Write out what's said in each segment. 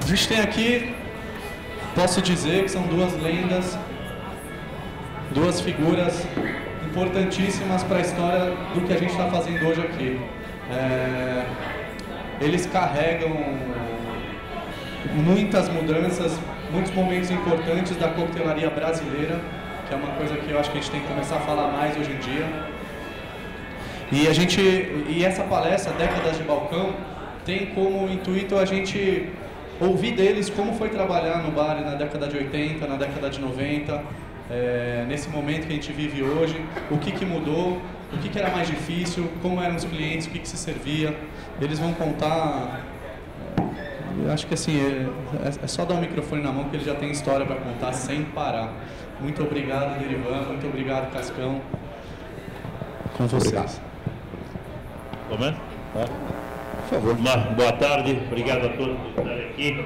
A gente tem aqui, posso dizer que são duas lendas, duas figuras importantíssimas para a história do que a gente está fazendo hoje aqui. Eles carregam muitas mudanças, muitos momentos importantes da coquetelaria brasileira, que é uma coisa que eu acho que a gente tem que começar a falar mais hoje em dia. E essa palestra, Décadas de Balcão, tem como intuito a gente ouvir deles como foi trabalhar no bar na década de 80, na década de 90, nesse momento que a gente vive hoje, o que mudou, o que era mais difícil, como eram os clientes, o que se servia. Eles vão contar, eu acho que assim, é só dar o microfone na mão que ele já tem história para contar sem parar. Muito obrigado, Derivan, muito obrigado, Cascão. Com vocês. Como é? Por favor. Boa tarde, obrigado a todos por estarem aqui.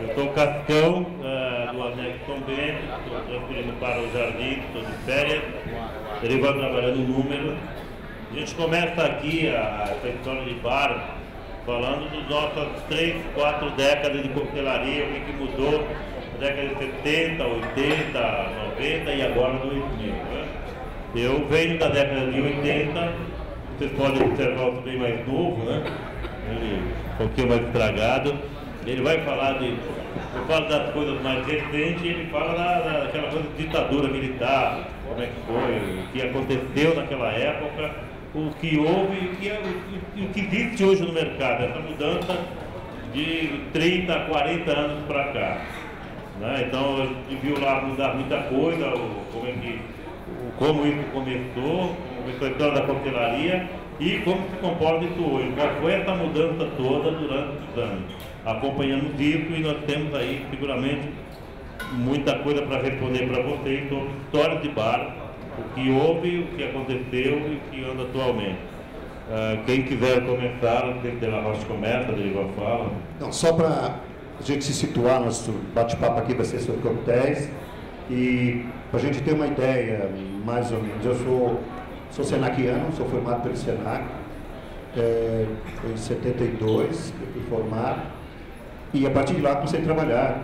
Eu sou o Cascão, do Anexo São Bento, estou transferindo para o Jardim, estou de férias. Ele vai trabalhando o número. A gente começa aqui essa história de bar, falando das nossas 3, 4 décadas de coquetelaria, o que mudou na década de 70, 80, 90 e agora 2000. Né? Eu venho da década de 80, vocês podem observar o bem mais novo, né? Ele um pouquinho mais estragado. Ele vai falar eu falo das coisas mais recentes, ele fala daquela coisa de ditadura militar, como é que foi, o que aconteceu naquela época, o que houve e o que existe hoje no mercado, essa mudança de 30, 40 anos para cá. Né? Então a gente viu lá mudar muita coisa, como isso começou a história da coquetelaria e como se comporta isso hoje. Qual foi essa mudança toda durante os anos? Acompanhamos isso e nós temos aí seguramente muita coisa para responder para vocês sobre história de bar, o que houve, o que aconteceu e o que anda atualmente. Quem quiser começar, tem que Rocha começa, Derivan fala. Não, só para a gente se situar, nosso bate-papo aqui vai ser sobre coquetéis e para a gente ter uma ideia, mais ou menos, eu sou senaquiano, sou formado pelo Senac, em 72, eu fui formado. E a partir de lá comecei a trabalhar.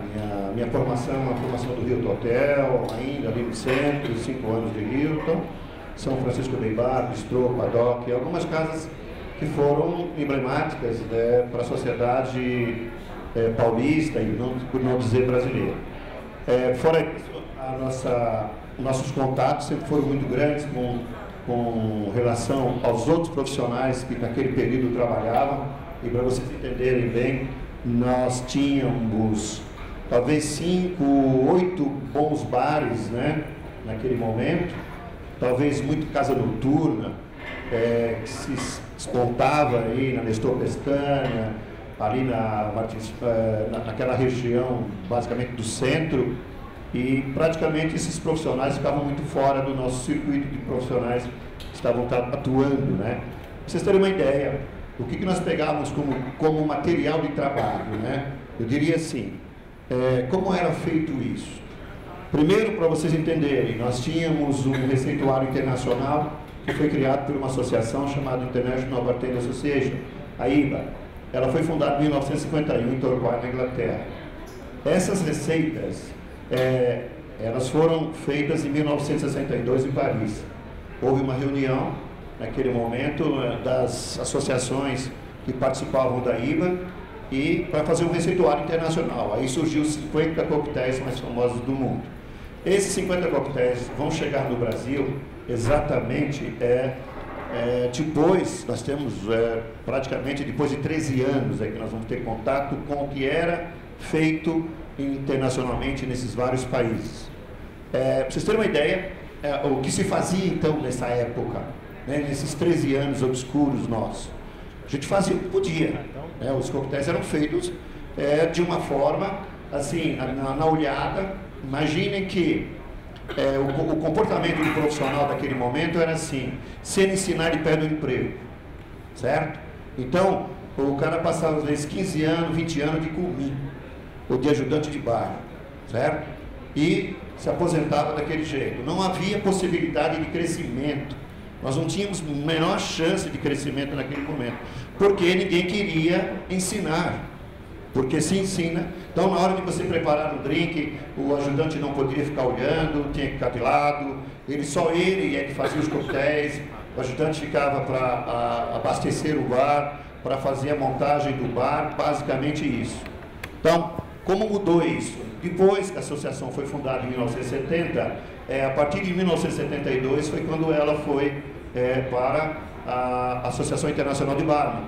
Minha formação é uma formação do Hilton Hotel, ainda ali no centro, 5 anos de Hilton, São Francisco Bay Bar, Bistrô, Paddock, algumas casas que foram emblemáticas para a sociedade paulista e por não dizer brasileira. Fora isso, nossos contatos sempre foram muito grandes com relação aos outros profissionais que naquele período trabalhavam, e para vocês entenderem bem, nós tínhamos talvez 5, 8 bons bares, né, naquele momento, talvez muito casa noturna, que se despontava aí na Nestor Pestana, ali naquela região basicamente do centro, e praticamente esses profissionais ficavam muito fora do nosso circuito de profissionais que estavam atuando, né? Para vocês terem uma ideia, o que nós pegávamos como material de trabalho, né? Eu diria assim, como era feito isso? Primeiro, para vocês entenderem, nós tínhamos um receituário internacional que foi criado por uma associação chamada International Bartender Association, a IBA. Ela foi fundada em 1951 em Torquay, na Inglaterra. Essas receitas, elas foram feitas em 1962 em Paris. Houve uma reunião naquele momento das associações que participavam da IBA e para fazer um receituário internacional. Aí surgiu os 50 coquetéis mais famosos do mundo. Esses 50 coquetéis vão chegar no Brasil exatamente depois, nós temos praticamente depois de 13 anos que nós vamos ter contato com o que era feito internacionalmente nesses vários países. Para vocês terem uma ideia, o que se fazia então nessa época, né, nesses 13 anos obscuros nossos, a gente fazia o que podia, né, os coquetéis eram feitos de uma forma assim, na olhada. Imaginem que o comportamento do profissional daquele momento era assim: se ele ensinar, ele perde o emprego, certo? Então, o cara passava às vezes 15 anos, 20 anos de comim, ou de ajudante de bar, certo? E se aposentava daquele jeito. Não havia possibilidade de crescimento. Nós não tínhamos a menor chance de crescimento naquele momento, porque ninguém queria ensinar. porque se ensina. Então, na hora de você preparar o drink, o ajudante não poderia ficar olhando, tinha que ficar de lado, só ele é que fazia os coquetéis, o ajudante ficava para abastecer o bar, para fazer a montagem do bar, basicamente isso. Então, como mudou isso? Depois que a associação foi fundada em 1970, a partir de 1972 foi quando ela foi para a Associação Internacional de Barman.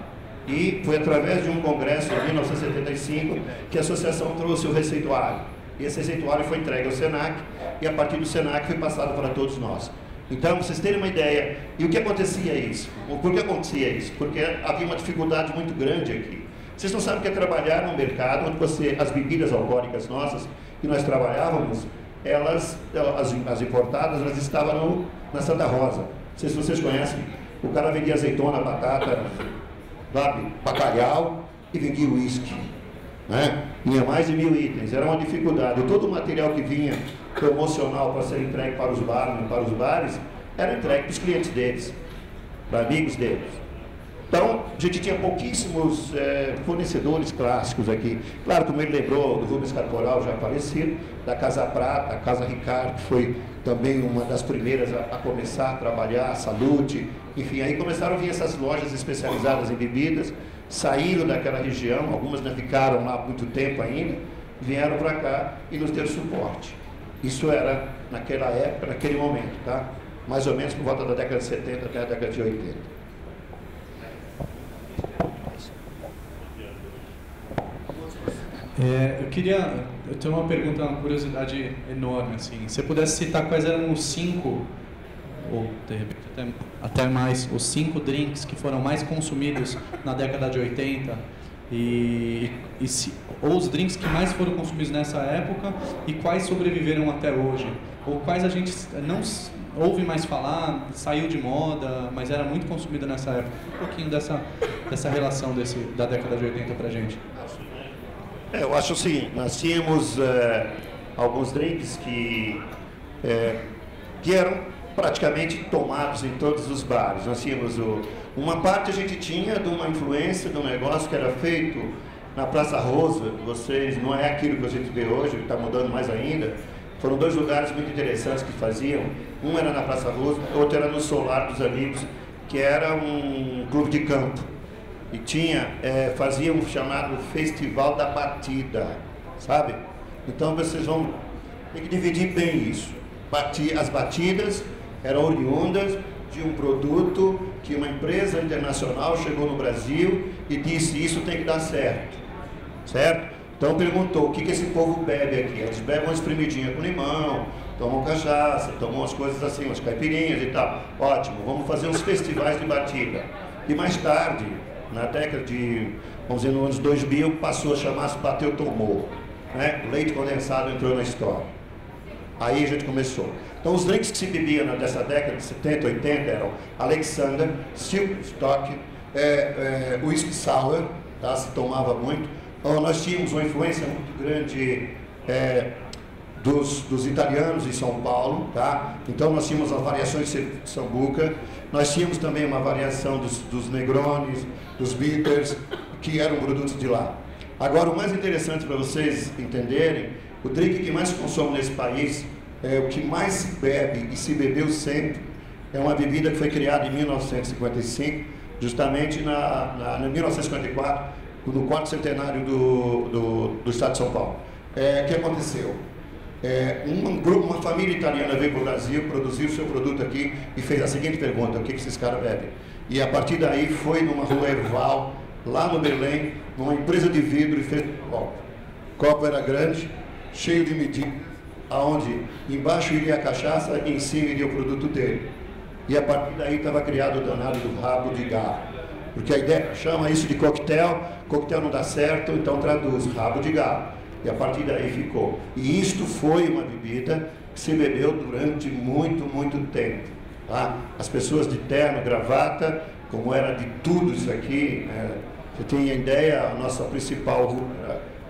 E foi através de um congresso em 1975 que a associação trouxe o receituário. E esse receituário foi entregue ao SENAC, e a partir do SENAC foi passado para todos nós. Então, vocês terem uma ideia, e o que acontecia isso? Por que acontecia isso? Porque havia uma dificuldade muito grande aqui. Vocês não sabem o que é trabalhar num mercado onde as bebidas alcoólicas nossas, que nós trabalhávamos, as importadas, elas estavam na Santa Rosa. Não sei se vocês conhecem, o cara vendia azeitona, batata, bacalhau e vendia uísque. Né? Tinha mais de 1000 itens, era uma dificuldade. Todo o material que vinha promocional para ser entregue para os barman, para os bares, era entregue para os clientes deles, para amigos deles. Então, a gente tinha pouquíssimos fornecedores clássicos aqui. Claro, como ele lembrou do Rubens Carporal, já falecido, da Casa Prata, a Casa Ricardo, que foi também uma das primeiras a começar a trabalhar, a Salute, enfim, aí começaram a vir essas lojas especializadas em bebidas, saíram daquela região, algumas não ficaram lá muito tempo ainda, vieram para cá e nos deram suporte. Isso era naquela época, naquele momento, tá? Mais ou menos por volta da década de 70 até a década de 80. Eu tenho uma pergunta, uma curiosidade enorme, assim. Se você pudesse citar quais eram os 5, ou de repente até mais, os 5 drinks que foram mais consumidos na década de 80, ou os drinks que mais foram consumidos nessa época e quais sobreviveram até hoje, ou quais a gente não ouve mais falar, saiu de moda, mas era muito consumido nessa época. Um pouquinho dessa relação da década de 80 pra gente. Eu acho o seguinte, nós tínhamos alguns drinks que eram praticamente tomados em todos os bares. Nós tínhamos uma parte a gente tinha de uma influência de um negócio que era feito na Praça Rosa. Vocês, não é aquilo que a gente vê hoje, que está mudando mais ainda. Foram 2 lugares muito interessantes que faziam. Um era na Praça Rosa, outro era no Solar dos Amigos, que era um clube de campo. E fazia um chamado Festival da Batida, sabe? Então vocês vão ter que dividir bem isso. As batidas eram oriundas de um produto que uma empresa internacional chegou no Brasil e disse: isso tem que dar certo, certo? Então perguntou: o que esse povo bebe aqui? Eles bebem uma espremidinha com limão, tomam cachaça, tomam umas coisas assim, umas caipirinhas e tal. Ótimo, vamos fazer uns festivais de batida. E mais tarde, na década de, vamos dizer, nos anos 2000, passou a chamar-se Bateu Tomou, né? O leite condensado entrou na história. Aí a gente começou. Então, os drinks que se bebiam dessa década de 70, 80 eram Alexander, Silk Stock, Whisky Sour, tá? Se tomava muito. Então, nós tínhamos uma influência muito grande dos italianos em São Paulo, tá? Então, nós tínhamos as variações de Sambuca, nós tínhamos também uma variação dos Negronis, dos Bitters, que eram produtos de lá. Agora, o mais interessante para vocês entenderem, o drink que mais se consome nesse país, o que mais se bebe e se bebeu sempre, é uma bebida que foi criada em 1955, justamente em 1954, no 4º centenário do Estado de São Paulo. O que aconteceu? Uma família italiana veio para o Brasil, produziu o seu produto aqui e fez a seguinte pergunta: o que esses caras bebem? E a partir daí foi numa rua Erval, lá no Belém, numa empresa de vidro, e fez um copo. O copo era grande, cheio de medida, aonde embaixo iria a cachaça e em cima iria o produto dele. E a partir daí estava criado o danado do rabo de galo. Porque a ideia chama isso de coquetel não dá certo, então traduz rabo de galo. E a partir daí ficou. E isto foi uma bebida que se bebeu durante muito, muito tempo. Tá? As pessoas de terno, gravata, como era de tudo isso aqui, você tem a ideia, a nossa principal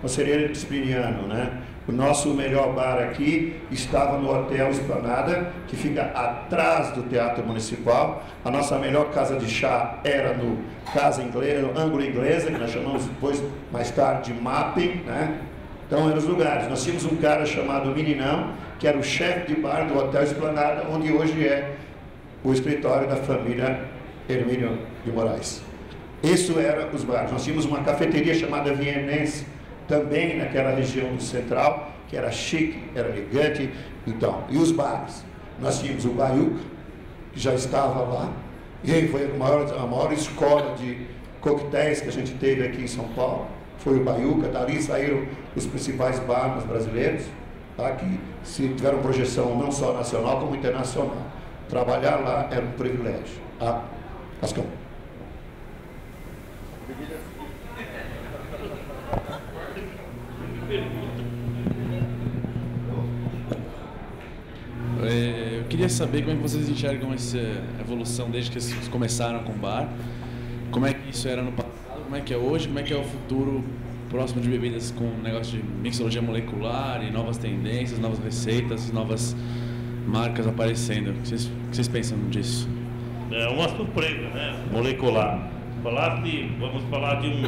conselheira de Espiriano, né? O nosso melhor bar aqui estava no Hotel Esplanada, que fica atrás do Teatro Municipal. A nossa melhor casa de chá era no Casa Inglesa, Ângulo Inglesa, que nós chamamos depois, mais tarde, de Mapping, né? Então, eram os lugares. Nós tínhamos um cara chamado Meninão, que era o chefe de bar do Hotel Esplanada, onde hoje é o escritório da família Hermínio de Moraes. Isso eram os bares. Nós tínhamos uma cafeteria chamada Vienense, também naquela região do Central, que era chique, era elegante. Então, e os bares? Nós tínhamos o Baiuca, que já estava lá, e aí foi a maior escola de coquetéis que a gente teve aqui em São Paulo, foi o Baiuca. Dali saíram os principais bares brasileiros, tá, que tiveram projeção não só nacional, como internacional. Trabalhar lá era um privilégio. Tá? Ascão. Eu queria saber como é que vocês enxergam essa evolução desde que vocês começaram com o bar. Como é que isso era no passado, como é que é hoje, como é que é o futuro próximo de bebidas com negócio de mixologia molecular e novas tendências, novas receitas, novas marcas aparecendo. O que vocês pensam disso? É uma surpresa, né? Molecular. Vamos falar de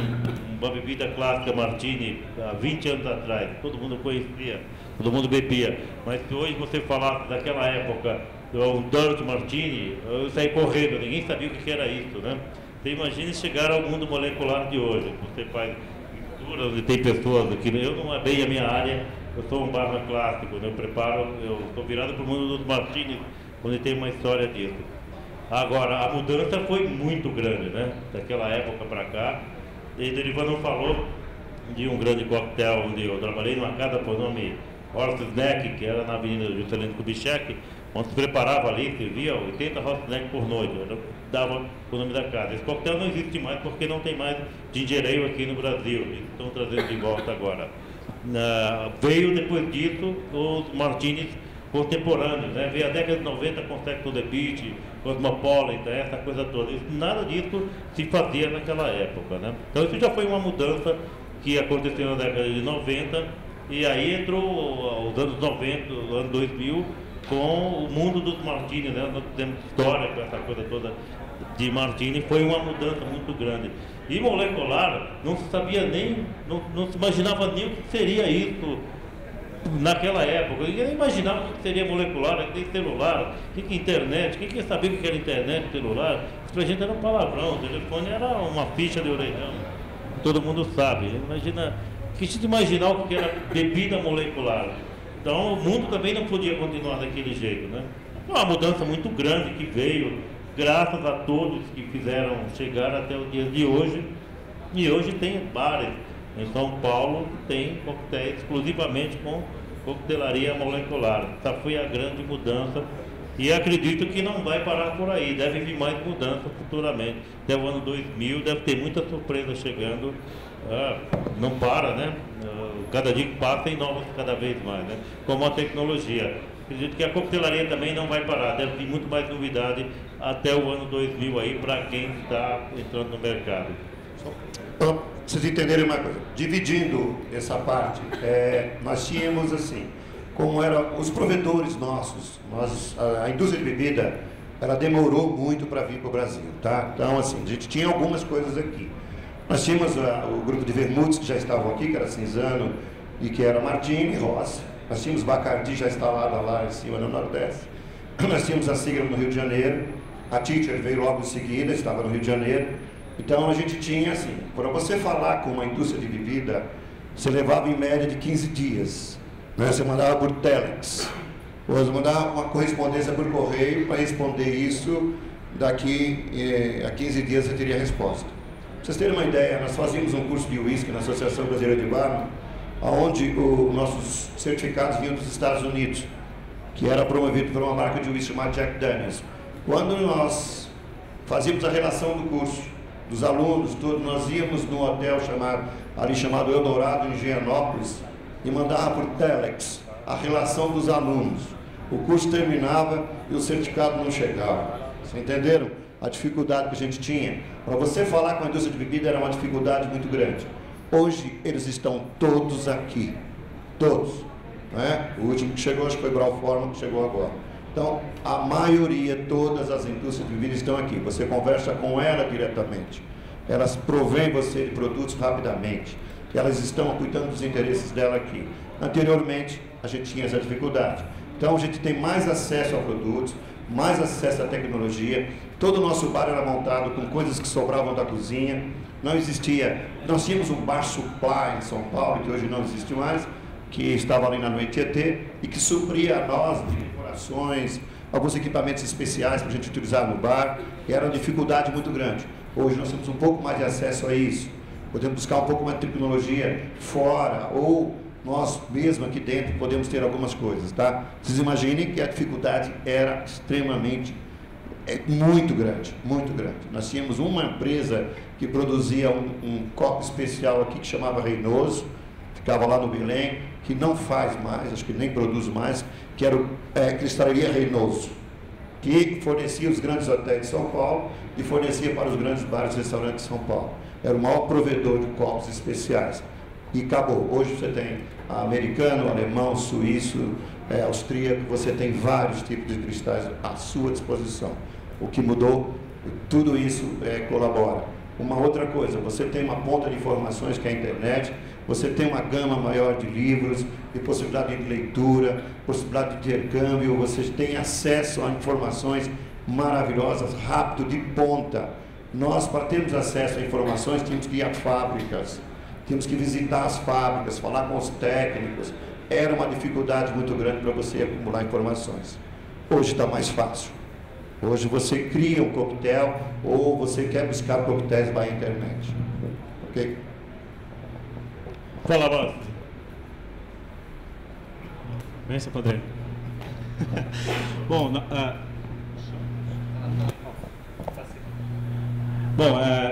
uma bebida clássica Martini há 20 anos atrás, todo mundo conhecia, todo mundo bebia, mas se hoje você falar daquela época, o Dirt Martini, eu saí correndo, ninguém sabia o que era isso, né? Você imagina chegar ao mundo molecular de hoje, você faz pintura, onde tem pessoas aqui, eu não é bem a minha área, eu sou um barman clássico, né? Eu estou virado para o mundo dos Martinis, onde tem uma história disso. Agora, a mudança foi muito grande, né? Daquela época para cá. E Derivan não falou de um grande coquetel onde eu trabalhei numa casa por nome Horse Snack, que era na Avenida Juscelino Kubitschek, onde se preparava ali, servia 80 Horse Snack por noite. Eu dava o nome da casa. Esse coquetel não existe mais porque não tem mais ginger ale aqui no Brasil. Eles estão trazendo de volta agora. Veio depois disso os martinis contemporâneos, né? Veio a década de 90 com Sex on the Beach, Cosmopolitan, essa coisa toda. Nada disso se fazia naquela época, né? Então isso já foi uma mudança que aconteceu na década de 90 e aí entrou os anos 90, os anos 2000 com o mundo dos martinis, né? Nós temos história com essa coisa toda de martini, foi uma mudança muito grande. E molecular, não se sabia nem, não se imaginava nem o que seria isso naquela época. Ninguém imaginava o que seria molecular, o que é celular, o que é internet, quem quer saber o que era internet, celular. Isso pra gente era um palavrão, o telefone era uma ficha de orelhão, todo mundo sabe. Imagina, quis imaginar o que era bebida molecular. Então o mundo também não podia continuar daquele jeito, né? Uma mudança muito grande que veio, graças a todos que fizeram chegar até o dia de hoje. E hoje tem bares em São Paulo que tem coquetéis exclusivamente com coquetelaria molecular. Essa foi a grande mudança e acredito que não vai parar por aí, deve vir mais mudança futuramente. Até o ano 2000 deve ter muita surpresa chegando, não para, né? Cada dia que passa tem novas cada vez mais, né? Como a tecnologia. Acredito que a coquetelaria também não vai parar, deve ter muito mais novidade até o ano 2000 aí para quem está entrando no mercado. Para vocês entenderem uma coisa, dividindo essa parte, nós tínhamos assim, como eram os provedores nossos, a indústria de bebida, ela demorou muito para vir para o Brasil, tá? Então assim, a gente tinha algumas coisas aqui. Nós tínhamos o grupo de vermutes que já estavam aqui, que era Cinzano e que era Martini, Rossi. Nós tínhamos Bacardi já instalada lá em cima no Nordeste. Nós tínhamos a Sigla no Rio de Janeiro, a Teacher veio logo em seguida, estava no Rio de Janeiro. Então a gente tinha assim, para você falar com uma indústria de bebida, você levava em média de 15 dias. Né? Você mandava por telex, ou você mandava uma correspondência por correio para responder isso, daqui a 15 dias você teria a resposta. Para vocês terem uma ideia, nós fazíamos um curso de whisky na Associação Brasileira de Barman, onde os nossos certificados vinham dos Estados Unidos, que era promovido por uma marca de whisky chamada Jack Daniels. Quando nós fazíamos a relação do curso, dos alunos, tudo, nós íamos num hotel chamado Eldorado, em Higienópolis, e mandava por telex a relação dos alunos. O curso terminava e o certificado não chegava. Vocês entenderam a dificuldade que a gente tinha? Para você falar com a indústria de bebida era uma dificuldade muito grande. Hoje eles estão todos aqui, todos. né? O último que chegou, acho que foi Brauforma, que chegou agora. Então, a maioria, todas as indústrias de bebida estão aqui. Você conversa com ela diretamente. Elas provêm você de produtos rapidamente. Elas estão cuidando dos interesses dela aqui. Anteriormente, a gente tinha essa dificuldade. Então, a gente tem mais acesso a produtos, mais acesso à tecnologia. Todo o nosso bar era montado com coisas que sobravam da cozinha. Não existia... Nós tínhamos um bar supply em São Paulo, que hoje não existe mais, que estava ali na Noite Tietê, e que supria a nós de decorações, alguns equipamentos especiais para a gente utilizar no bar. Era uma dificuldade muito grande. Hoje nós temos um pouco mais de acesso a isso. Podemos buscar um pouco mais de tecnologia fora, ou nós mesmo aqui dentro podemos ter algumas coisas, tá? Vocês imaginem que a dificuldade era extremamente, muito grande, muito grande. Nós tínhamos uma empresa que produzia um copo especial aqui que chamava Reinoso, ficava lá no Belém, que não faz mais, acho que nem produz mais, que era Cristalaria Reinoso, que fornecia os grandes hotéis de São Paulo e fornecia para os grandes bares e restaurantes de São Paulo. Era o maior provedor de copos especiais. E acabou. Hoje você tem americano, alemão, suíço, austríaco, você tem vários tipos de cristais à sua disposição. O que mudou, tudo isso colabora. Uma outra coisa, você tem uma ponta de informações que é a internet, você tem uma gama maior de livros, de possibilidade de leitura, possibilidade de intercâmbio, você tem acesso a informações maravilhosas, rápido, de ponta. Nós, para termos acesso a informações, tínhamos que ir a fábricas, tínhamos que visitar as fábricas, falar com os técnicos. Era uma dificuldade muito grande para você acumular informações. Hoje está mais fácil. Hoje você cria um coquetel ou você quer buscar coquetéis na internet. Ok? Fala, Basta. Vem, seu Padre. Bom,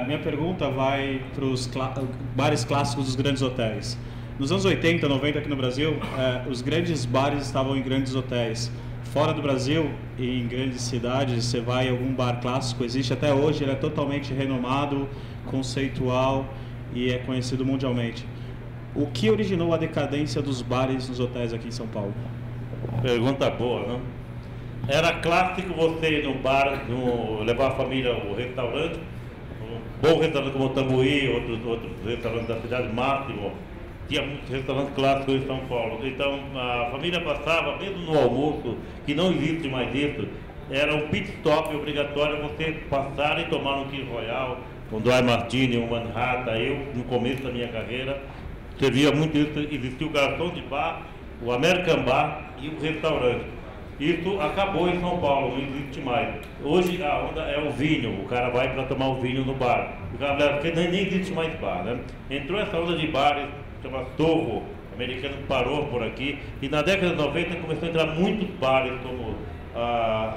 minha pergunta vai para os bares clássicos dos grandes hotéis. Nos anos 80, 90 aqui no Brasil, os grandes bares estavam em grandes hotéis. Fora do Brasil, em grandes cidades, você vai em algum bar clássico, existe até hoje, ele é totalmente renomado, conceitual e é conhecido mundialmente. O que originou a decadência dos bares nos hotéis aqui em São Paulo? Pergunta boa, não? Era clássico você ir no bar, levar a família ao restaurante, um bom restaurante como o Tambuí, outros restaurantes da cidade, Máximo. Tinha muitos restaurantes clássicos em São Paulo. Então, a família passava, mesmo no almoço, que não existe mais isso, era um pit stop obrigatório você passar e tomar um King Royal, um Dry Martini, um Manhattan. Eu, no começo da minha carreira, servia muito isso. Existia o garçom de bar, o American Bar e o restaurante. Isso acabou em São Paulo, não existe mais. Hoje a onda é o vinho, o cara vai para tomar o vinho no bar. O cara, porque nem existe mais bar, né? Entrou essa onda de bares, chama Torro, americano parou por aqui, e na década de 90 começou a entrar muitos bares como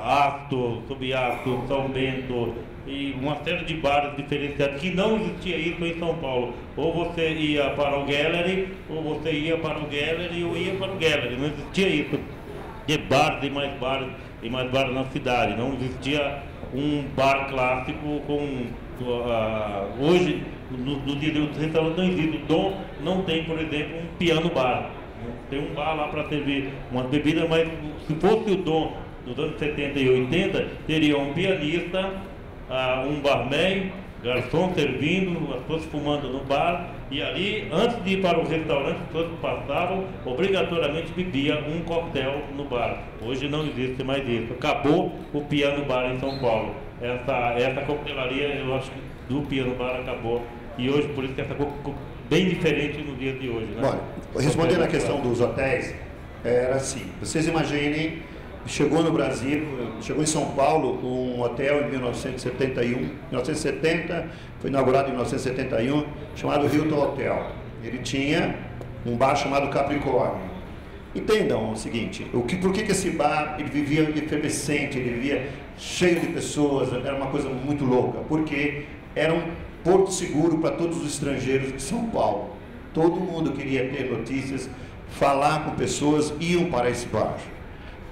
Astor, Subiato, São Bento, e uma série de bares diferenciados, que não existia isso em São Paulo. Ou você ia para o Gallery, ou você ia para o Gallery, ou ia para o Gallery, não existia isso. De bares e mais bares na cidade, não existia um bar clássico com... hoje, no restaurante não existe. O Dom não tem, por exemplo, um piano bar. Tem um bar lá para servir uma bebida, mas se fosse o Dom dos anos 70 e 80, teria um pianista, um barman, garçom servindo, as pessoas fumando no bar, e ali, antes de ir para o restaurante, as pessoas passavam, obrigatoriamente bebia um coquetel no bar. Hoje não existe mais isso. Acabou o piano bar em São Paulo. Essa coquetelaria, eu acho que do piano bar acabou. E hoje, por isso que essa coisa ficou bem diferente no dia de hoje, né? Bom, respondendo à questão dos hotéis, era assim, vocês imaginem, chegou no Brasil, chegou em São Paulo um hotel em 1970, foi inaugurado em 1971, chamado Hilton Hotel. Ele tinha um bar chamado Capricórnio. Entendam o seguinte, por que esse bar ele vivia efervescente, ele vivia cheio de pessoas, era uma coisa muito louca, porque era um porto seguro para todos os estrangeiros de São Paulo. Todo mundo queria ter notícias, falar com pessoas, iam para esse bar.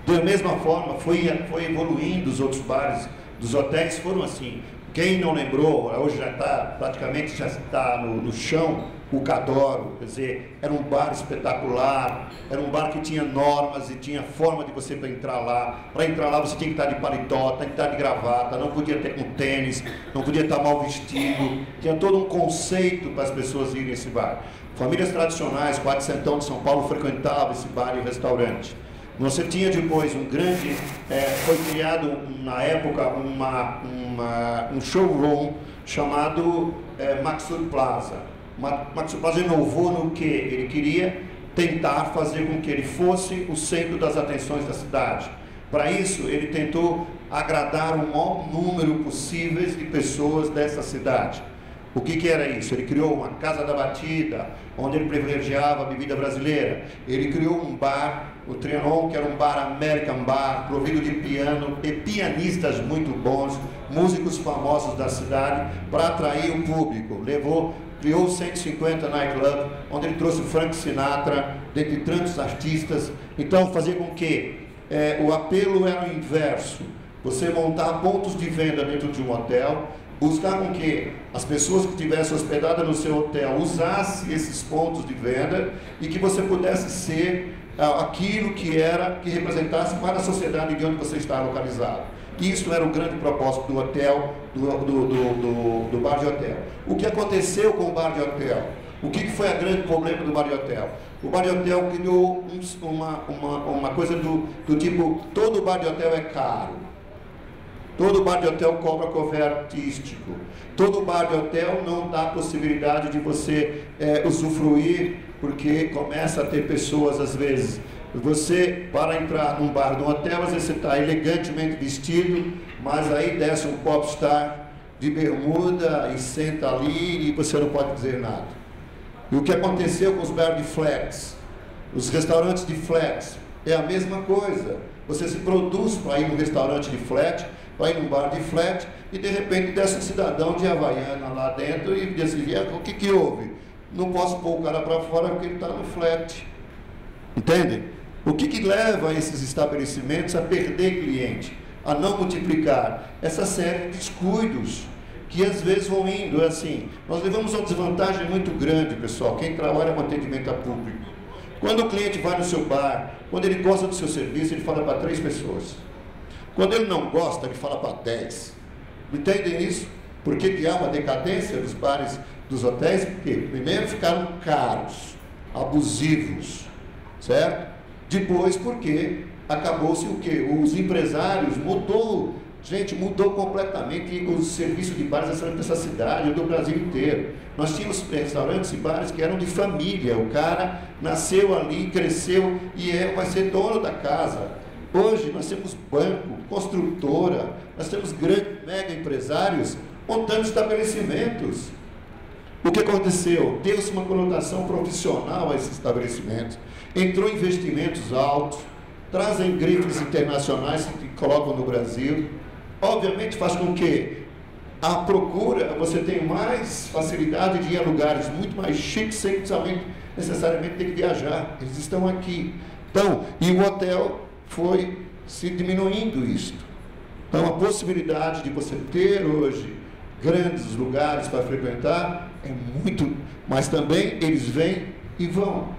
Da mesma forma, foi evoluindo os outros bares, dos hotéis foram assim. Quem não lembrou, hoje já está, praticamente já está no chão, o Cadoro, quer dizer, era um bar espetacular, era um bar que tinha normas e tinha forma de você entrar lá. Para entrar lá você tinha que estar de paletó, tinha que estar de gravata, não podia ter um tênis, não podia estar mal vestido. Tinha todo um conceito para as pessoas irem nesse bar. Famílias tradicionais, Quatrocentão de São Paulo frequentavam esse bar e restaurante. Você tinha depois um grande, foi criado na época um showroom chamado Maxud Plaza. Maxud Plaza inovou no que ele queria tentar fazer com que ele fosse o centro das atenções da cidade. Para isso, ele tentou agradar o maior número possível de pessoas dessa cidade. O que era isso? Ele criou uma Casa da Batida, onde ele privilegiava a bebida brasileira. Ele criou um bar, o Trianon, que era um bar American Bar, provido de piano e pianistas muito bons, músicos famosos da cidade, para atrair o público. Criou o 150 Nightclub, onde ele trouxe Frank Sinatra, dentre tantos artistas. Então, fazia com que o apelo era o inverso. Você montar pontos de venda dentro de um hotel, buscar com que as pessoas que estivessem hospedadas no seu hotel usassem esses pontos de venda e que você pudesse ser aquilo que representasse para a sociedade de onde você está localizado. Isso era o grande propósito do hotel, do bar de hotel. O que aconteceu com o bar de hotel? O que foi o grande problema do bar de hotel? O bar de hotel criou uma coisa do tipo, todo bar de hotel é caro. Todo bar de hotel cobra cover artístico. Todo bar de hotel não dá possibilidade de você usufruir, porque começa a ter pessoas, às vezes, você, para entrar num bar de um hotel, às vezes você está elegantemente vestido, mas aí desce um popstar de bermuda e senta ali e você não pode dizer nada. E o que aconteceu com os bares de flats, os restaurantes de flats, é a mesma coisa. Você se produz para ir num restaurante de flat, vai num bar de flat e de repente desce um cidadão de Havaiana lá dentro e diz assim, o que houve? Não posso pôr o cara para fora porque ele está no flat. Entende? O que leva esses estabelecimentos a perder cliente, a não multiplicar? Essa série de descuidos que às vezes vão indo, assim, nós levamos uma desvantagem muito grande, pessoal, quem trabalha com atendimento a público. Quando o cliente vai no seu bar, quando ele gosta do seu serviço, ele fala para 3 pessoas. Quando ele não gosta, ele fala para 10. Entendem isso? Por que há uma decadência dos bares, dos hotéis? Porque primeiro ficaram caros, abusivos, certo? Depois porque acabou-se o quê? Os empresários mudou completamente o serviço de bares dessa cidade, do Brasil inteiro. Nós tínhamos restaurantes e bares que eram de família, o cara nasceu ali, cresceu e vai ser dono da casa. Hoje nós temos banco, construtora, nós temos grandes mega empresários montando estabelecimentos. O que aconteceu? Deu-se uma conotação profissional a esses estabelecimentos. Entrou investimentos altos, trazem grifes internacionais que colocam no Brasil. Obviamente faz com que a procura, você tenha mais facilidade de ir a lugares muito mais chiques, sem necessariamente ter que viajar. Eles estão aqui. Então, e o hotel foi se diminuindo isso. Então, a possibilidade de você ter hoje grandes lugares para frequentar é muito, mas também eles vêm e vão.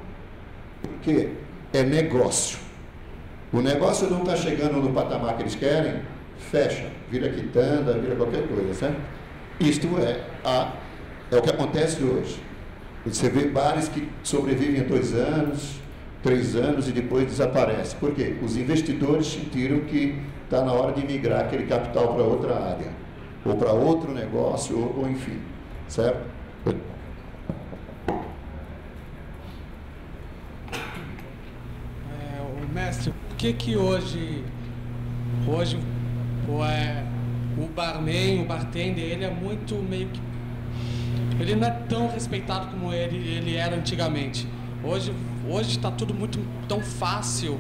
Porque é negócio. O negócio não está chegando no patamar que eles querem, fecha, vira quitanda, vira qualquer coisa, certo? Isto é o que acontece hoje. Você vê bares que sobrevivem a 2 anos, 3 anos e depois desaparece. Por quê? Os investidores sentiram que está na hora de migrar aquele capital para outra área, ou para outro negócio, ou enfim, certo? Mestre, por que hoje o barman, o bartender, ele é muito meio que... Ele não é tão respeitado como ele era antigamente. Hoje está tudo muito tão fácil,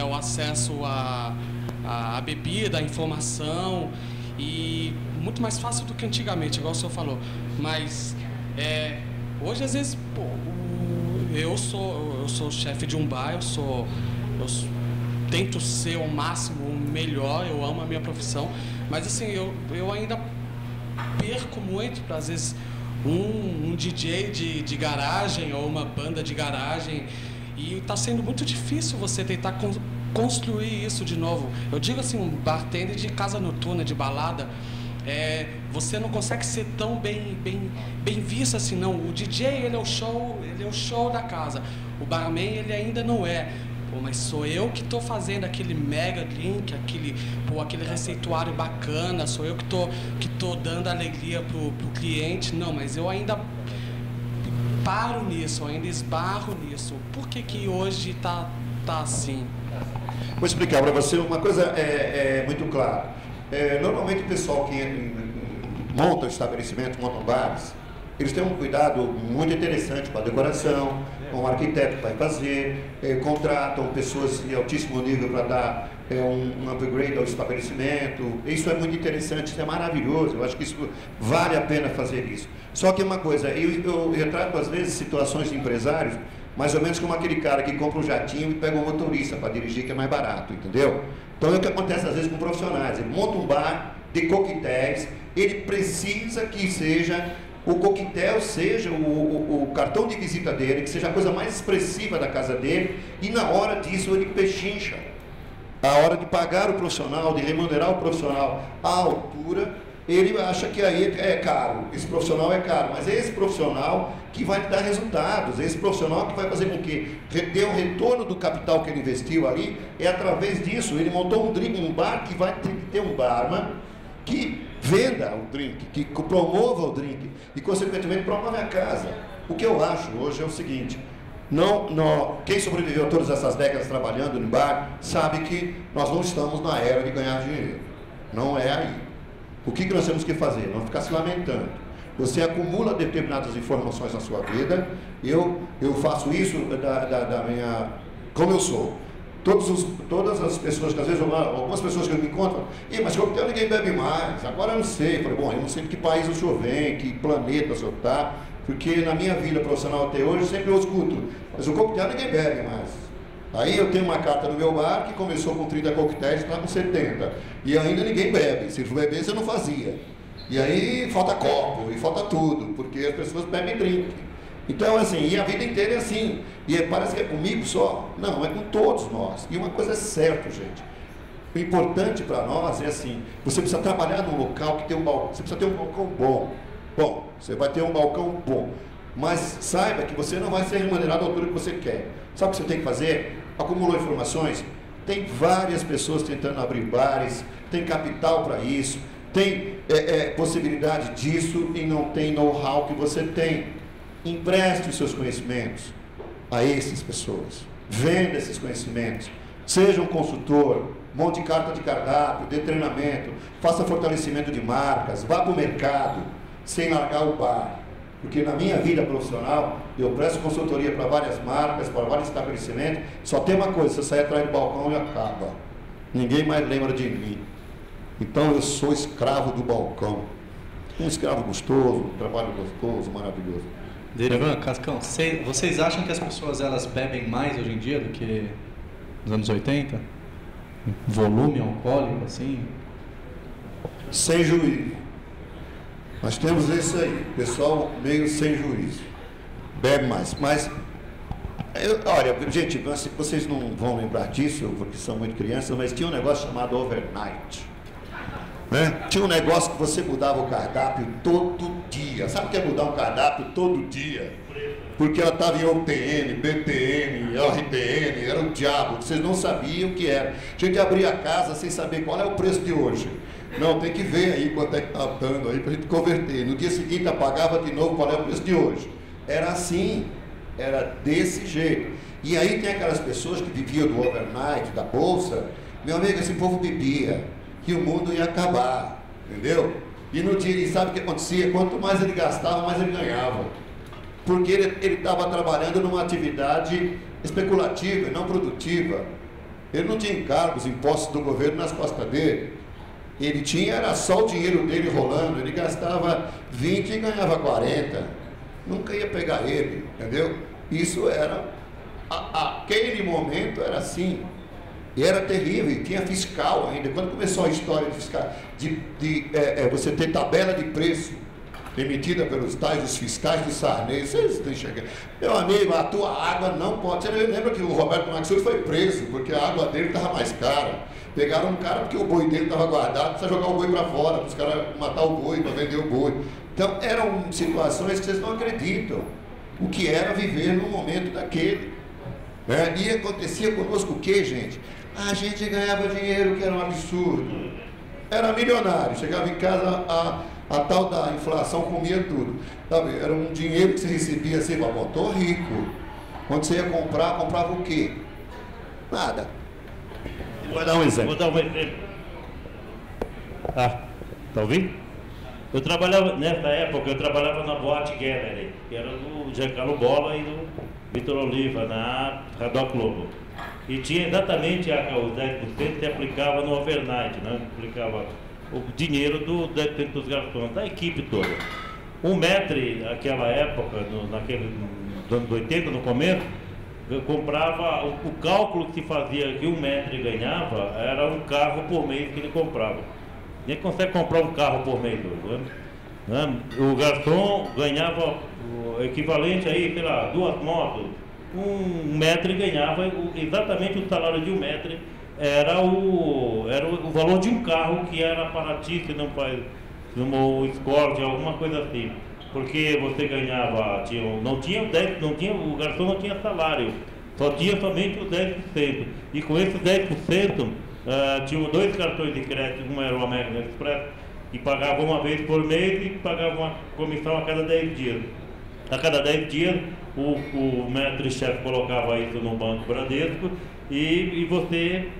o acesso à bebida, à informação, e muito mais fácil do que antigamente, igual o senhor falou. Mas hoje, às vezes, eu sou chefe de um bar, eu tento ser ao máximo o melhor, eu amo a minha profissão, mas assim, eu ainda perco muito, às vezes, um DJ de garagem ou uma banda de garagem, e está sendo muito difícil você tentar construir isso de novo. Eu digo assim, um bartender de casa noturna, de balada, você não consegue ser tão bem visto assim, não. O DJ, ele é o show da casa. O barman, ele ainda não é. Pô, mas sou eu que estou fazendo aquele mega drink, aquele receituário bacana, sou eu que tô dando alegria pro cliente. Não, mas eu ainda paro nisso, eu ainda esbarro nisso. Por que hoje tá assim? Vou explicar para você uma coisa muito clara. Normalmente o pessoal que monta estabelecimento, monta bares, eles têm um cuidado muito interessante com a decoração, com o arquiteto que vai fazer, contratam pessoas de altíssimo nível para dar um upgrade ao estabelecimento. Isso é muito interessante, isso é maravilhoso, eu acho que isso vale a pena fazer isso. Só que uma coisa, eu retrato às vezes situações de empresários, mais ou menos como aquele cara que compra um jatinho e pega um motorista para dirigir, que é mais barato, entendeu? Então é o que acontece às vezes com profissionais. Ele monta um bar de coquetéis, ele precisa que o coquetel seja o cartão de visita dele, que seja a coisa mais expressiva da casa dele, e na hora disso ele pechincha. A hora de pagar o profissional, de remunerar o profissional à altura, ele acha que aí é caro, esse profissional é caro, mas é esse profissional que vai dar resultados, é esse profissional que vai fazer com que dê um retorno do capital que ele investiu ali. É através disso, ele montou um bar que vai ter que ter um barman que venda o drink, que promova o drink e, consequentemente, promove a casa. O que eu acho hoje é o seguinte: quem sobreviveu todas essas décadas trabalhando no bar sabe que nós não estamos na era de ganhar dinheiro. Não é aí. O que nós temos que fazer? Não ficar se lamentando. Você acumula determinadas informações na sua vida. Eu faço isso como eu sou. Todas as pessoas, que às vezes algumas pessoas que eu me encontro, mas coquetel ninguém bebe mais, agora eu não sei. Eu falei, bom, eu não sei de que país o senhor vem, que planeta o senhor está, porque na minha vida profissional até hoje sempre eu escuto, mas o coquetel ninguém bebe mais. Aí eu tenho uma carta no meu bar que começou com 30 coquetéis e está com 70. E ainda ninguém bebe. Se bebesse eu não fazia. E aí falta copo, e falta tudo, porque as pessoas bebem drink. Então, assim, e a vida inteira é assim. E parece que é comigo só. Não, é com todos nós. E uma coisa é certa, gente. O importante para nós é assim, você precisa trabalhar num local que tem um balcão. Você precisa ter um balcão bom. Bom, você vai ter um balcão bom. Mas saiba que você não vai ser remunerado à altura que você quer. Sabe o que você tem que fazer? Acumulou informações? Tem várias pessoas tentando abrir bares, tem capital para isso, tem possibilidade disso e não tem know-how que você tem. Empreste os seus conhecimentos a essas pessoas. Venda esses conhecimentos. Seja um consultor, monte carta de cardápio, dê treinamento, faça fortalecimento de marcas, vá para o mercado, sem largar o bar. Porque na minha vida profissional, eu presto consultoria para várias marcas, para vários estabelecimentos. Só tem uma coisa: você sai atrás do balcão e acaba. Ninguém mais lembra de mim. Então eu sou escravo do balcão. Um escravo gostoso, um trabalho gostoso, maravilhoso. Derivan, Cascão, vocês acham que as pessoas elas bebem mais hoje em dia do que nos anos 80? Volume alcoólico, assim? Sem juízo. Nós temos isso aí, pessoal meio sem juízo. Bebe mais. Mas, olha, gente, vocês não vão lembrar disso, porque são muito crianças, mas tinha um negócio chamado overnight. Né? Tinha um negócio que você mudava o cardápio todo dia. Sabe o que é mudar um cardápio todo dia? Porque ela estava em OTN, BTN, RTN, era o diabo, vocês não sabiam o que era. A gente abria a casa sem saber qual é o preço de hoje. Não, tem que ver aí quanto é que está dando aí para a gente converter. No dia seguinte apagava de novo qual é o preço de hoje. Era assim, era desse jeito. E aí tem aquelas pessoas que viviam do overnight, da bolsa. Meu amigo, esse povo bebia, que o mundo ia acabar, entendeu? E no dia, ele sabe o que acontecia? Quanto mais ele gastava, mais ele ganhava. Porque ele estava trabalhando numa atividade especulativa e não produtiva. Ele não tinha encargos, impostos do governo nas costas dele. Ele tinha, era só o dinheiro dele rolando, ele gastava 20 e ganhava 40. Nunca ia pegar ele, entendeu? Isso era, aquele momento era assim. E era terrível, e tinha fiscal ainda. Quando começou a história de fiscal, você ter tabela de preço, emitida pelos tais os fiscais do Sarney. Vocês estão enxergando? Meu amigo, a tua água não pode... Você lembra que o Roberto Maxwell foi preso porque a água dele estava mais cara. Pegaram um cara porque o boi dele estava guardado, precisa jogar o boi para fora, para os caras matar o boi, para vender o boi. Então, eram situações que vocês não acreditam. O que era viver no momento daquele. Né? E acontecia conosco o quê, gente? A gente ganhava dinheiro, que era um absurdo. Era milionário, chegava em casa, a tal da inflação comia tudo. Sabe? Era um dinheiro que você recebia assim, bom, tô rico. Quando você ia comprar, comprava o quê? Nada. Vou dar um exemplo. Vou dar um exemplo. Tá ouvindo? Eu trabalhava, nessa época, eu trabalhava na Boate Gallery, que era do Giancarlo Bolla e do Vitor Oliva, na Haddock Globo. E tinha exatamente os 10% que aplicava no overnight, né? Aplicava o dinheiro do 10% dos garçons, da equipe toda. Um maître, naquela época, nos anos 80, no começo, eu comprava, o cálculo que se fazia que um maître ganhava era um carro por mês que ele comprava. Ninguém consegue comprar um carro por mês hoje, né? O garçom ganhava o equivalente aí, sei lá, 2 motos. Um maître ganhava exatamente o salário de um maître, era o valor de um carro que era Paraty, se não faz, o Escort, alguma coisa assim. Porque você ganhava, o garçom não tinha salário, só tinha somente os 10%. E com esses 10%, tinham 2 cartões de crédito, um era o American Express, que pagava uma vez por mês e pagava uma comissão a cada 10 dias. A cada 10 dias, o maître-chefe colocava isso no Banco Bradesco e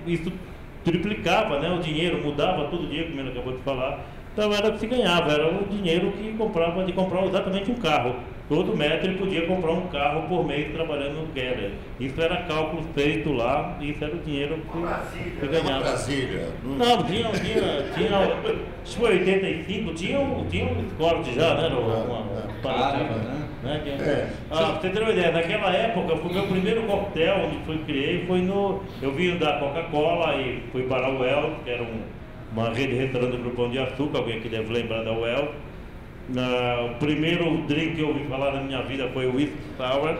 isso triplicava, né? O dinheiro mudava todo dia, como ele acabou de falar. Então era o que se ganhava, era o dinheiro que comprava de comprar exatamente um carro. Todo maître podia comprar um carro por mês trabalhando no Gallery. Isso era cálculo feito lá, isso era o dinheiro que ganhava. Brasília. Não, tinha, acho que foi 85, tinha um Escort já, né? Pra você ter uma ideia, naquela época foi meu primeiro coquetel onde criei, eu vim da Coca-Cola e fui para o Wells, que era uma rede de restaurante do Pão de Açúcar, alguém que deve lembrar da Wells. O primeiro drink que eu ouvi falar na minha vida foi o Whisky Sour.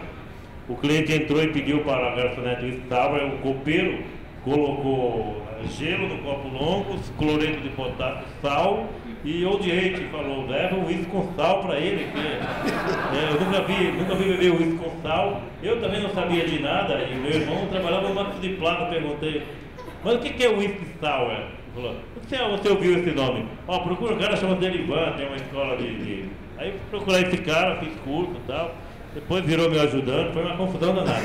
O cliente entrou e pediu para a garçonete Whisky Sour, o copeiro colocou gelo no copo longo, cloreto de potássio, sal e old age, falou, leva o uísque com sal para ele, que eu nunca vi beber uísque com sal. Eu também não sabia de nada e meu irmão trabalhava no Banco de Plata, perguntei, mas o que é o uísque sour? Falou, você ouviu esse nome? Procura um cara chamado Derivan, tem uma escola de... Aí procurei esse cara, fiz curso e tal. Depois virou meu ajudante, foi uma confusão danada.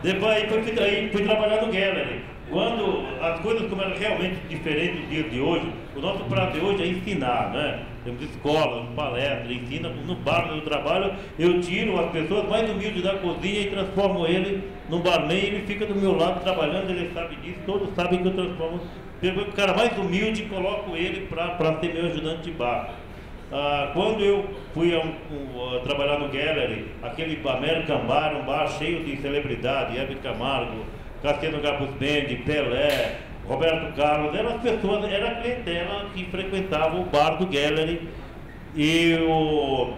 Depois aí fui trabalhar no Gallery. Quando as coisas como eram realmente diferentes dos dias de hoje, o nosso prazo de hoje é ensinar, né? Temos escolas, palestras, ensina no bar do trabalho, eu tiro as pessoas mais humildes da cozinha e transformo ele num barman, ele fica do meu lado trabalhando, ele sabe disso, todos sabem que eu transformo. Pego o cara mais humilde e coloco ele para ser meu ajudante de bar. Quando eu fui trabalhar no Gallery, aquele American Bar, um bar cheio de celebridade, Hebe Camargo, Cassiano Gabus Bend, Pelé, Roberto Carlos, eram as pessoas, era a clientela que frequentava o bar do Gallery. E o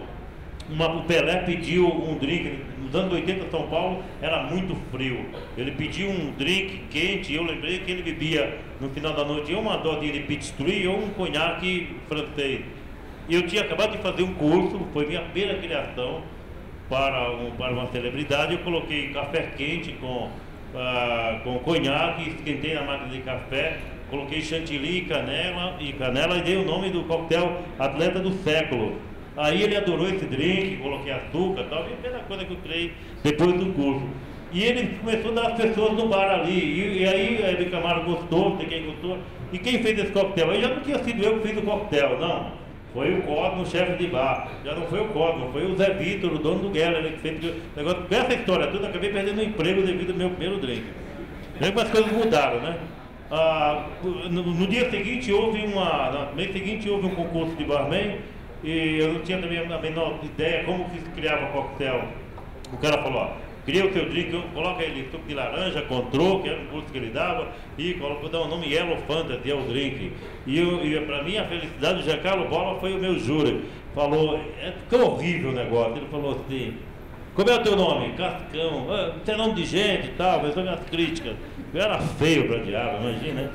Pelé pediu um drink, nos anos 80 São Paulo era muito frio. Ele pediu um drink quente, eu lembrei que ele bebia no final da noite uma dose de Peachtree ou um conhaque francês. E eu tinha acabado de fazer um curso, foi minha primeira criação para uma celebridade. Eu coloquei café quente com conhaque, esquentei na máquina de café, coloquei chantilly e canela e dei o nome do coquetel Atleta do Século. Aí ele adorou esse drink, coloquei açúcar e tal, e a primeira coisa que eu criei depois do curso. E ele começou a dar as pessoas no bar ali, e aí a Hebe Camargo gostou, não sei quem gostou. E quem fez esse coquetel? Aí já não tinha sido eu que fiz o coquetel, não. Foi o Cosmo, o chefe de bar. Já não foi o Cosmo, foi o Zé Vitor, o dono do Gallery, que fez o negócio. Com essa história toda, acabei perdendo o emprego devido ao meu primeiro drink. As coisas mudaram, né? No dia seguinte no mês seguinte houve um concurso de barman e eu não tinha também a menor ideia como que se criava coquetel. O cara falou, Queria o teu drink, coloca ele suco de laranja, control, que era o curso que ele dava, e colocou o nome Yellow Fantasy, é o drink. E para mim a felicidade do Giancarlo Bolla foi o meu júri. Falou, ficou horrível o negócio. Ele falou assim, como é o teu nome? Cascão, tem nome de gente e tal, mas são as críticas. Eu era feio pra diabo, imagina,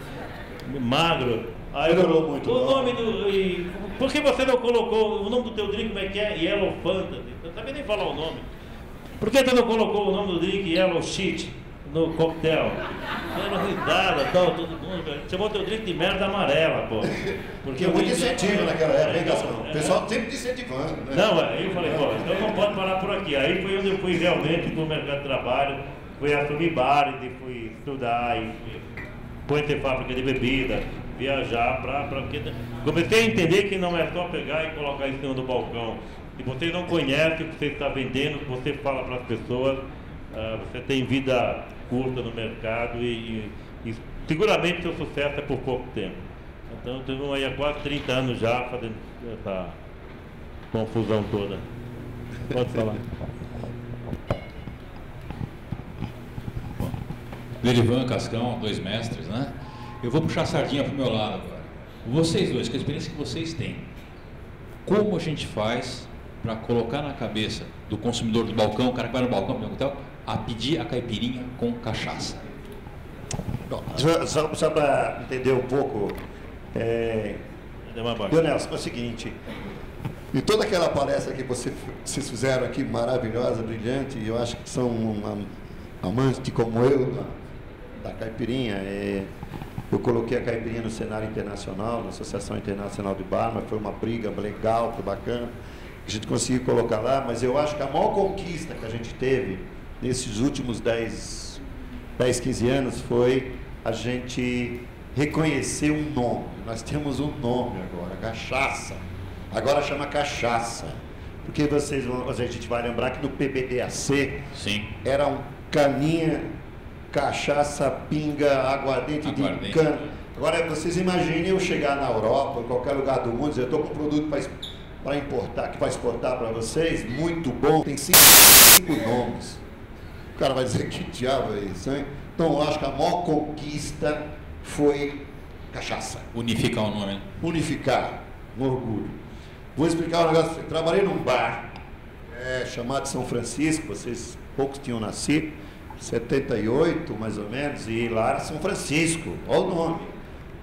magro. Aí melhorou muito. O nome do. Por que você não colocou o nome do teu drink, como é que é? Yellow Fantasy. Eu não sabia nem falar o nome. Por que tu não colocou o nome do drink Yellow Shit no coquetel? Era risada, tal, todo mundo. Chamou teu drink de merda amarela, pô. Porque muito incentivo naquela época, hein, Gastão? O pessoal sempre incentivando, né? Não, aí eu falei, pô, então não pode parar por aqui. Aí foi onde eu fui realmente pro mercado de trabalho, fui assumir bares e fui estudar, e fui ter fábrica de bebida, viajar porque comecei a entender que não é só pegar e colocar em cima do balcão. Se você não conhece o que você está vendendo, o que você fala para as pessoas, você tem vida curta no mercado e seguramente seu sucesso é por pouco tempo. Então, estou aí há quase 30 anos já fazendo essa confusão toda. Pode falar. Lerivan, Cascão, 2 mestres, né? Eu vou puxar a sardinha para o meu lado agora. Vocês dois, com a experiência que vocês têm, como a gente faz para colocar na cabeça do consumidor do balcão, o cara que vai no balcão do hotel, a pedir a caipirinha com cachaça? Bom, só para entender um pouco, Nelson, é o seguinte, E toda aquela palestra que vocês fizeram aqui, maravilhosa, brilhante, eu acho que são amantes como eu da caipirinha. Eu coloquei a caipirinha no cenário internacional, na Associação Internacional de Bar, foi uma briga legal, foi bacana, que a gente conseguiu colocar lá, mas eu acho que a maior conquista que a gente teve nesses últimos 10, 15 anos foi a gente reconhecer um nome. Nós temos um nome agora, cachaça. Agora chama cachaça. Porque a gente vai lembrar que no PBDAC era um caninha, cachaça, pinga, aguardente de cana. Agora vocês imaginem eu chegar na Europa, em qualquer lugar do mundo, dizer, eu estou com um produto para importar, que vai exportar para vocês, muito bom, tem 5 nomes. O cara vai dizer, que diabo é isso, hein? Então eu acho que a maior conquista foi cachaça. Unificar o nome. Unificar, um orgulho. Vou explicar um negócio. Eu trabalhei num bar chamado São Francisco, vocês poucos tinham nascido, 78 mais ou menos, e lá era São Francisco, olha o nome.